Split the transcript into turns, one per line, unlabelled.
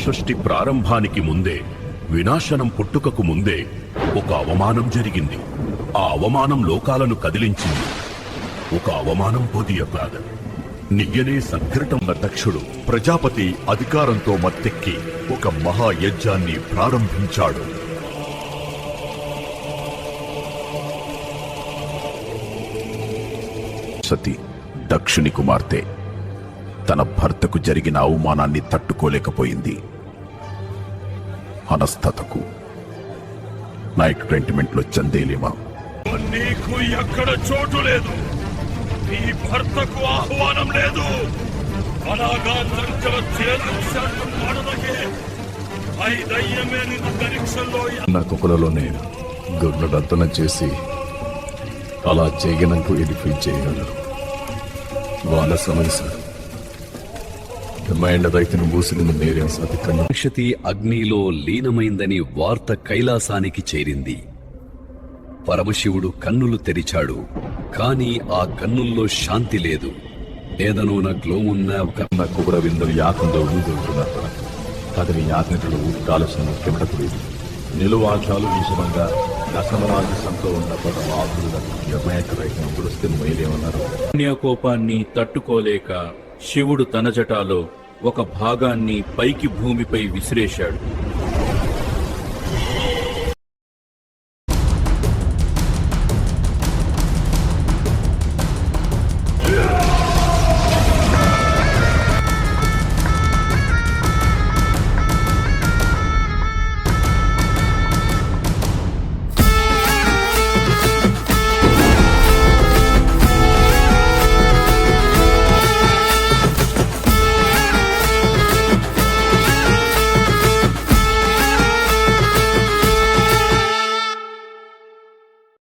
సృష్టి ప్రారంభానికి ముందే, వినాశనం పుట్టుకకు ముందే ఒక అవమానం జరిగింది. ఆ అవమానం లోకాలను కదిలించింది. ఒక అవమానం పొదియ కాదు, నియ్యనే సంఘటన. దక్షుడు ప్రజాపతి అధికారంతో మత్తెక్కి ఒక మహాయజ్ఞాన్ని ప్రారంభించాడు. సతి దక్షుని కుమార్తె తన భర్తకు జరిగిన అవమానాన్ని తట్టుకోలేకపోయింది. అనస్తతకు నైట్ రెంటిమెంట్లో చందేలేమా,
నీకు ఎక్కడ చోటు లేదు, నీ భర్తకు ఆహ్వానం లేదు. అలాగా తంకల దయ్యమే అంతరిక్షంలో
నా కుక్కలలోనే దుర్నడంతనం చేసి అలా చేయనంటూ ఎడిఫై చేయగలరు. వాళ్ళ సమస్య రైతును మూసిన నేరేం సాధికన్నా
నక్షతి అగ్నిలో లీనమైందని వార్త కైలాసానికి చేరింది. పరమశివుడు కన్నులు తెరిచాడు, కాని ఆ కన్నుల్లో శాంతి లేదు. ఏదనోన గ్లోమున్న ఒక
కుబర విందులు యాకంలో ఊదుతున్నారు. అతని యాజ్ఞలు కాలసిన కిమడకులేదు. నిలువాచాలు విషమంగా దశమరాజు సంతో ఉన్న ఆకులకు నిర్ణయక రైతును పురుస్తే మొయలేమన్నారు.
పుణ్యకోపాన్ని తట్టుకోలేక శివుడు తన జటాలో ఒక భాగాన్ని పైకి భూమిపై విసిరేశాడు.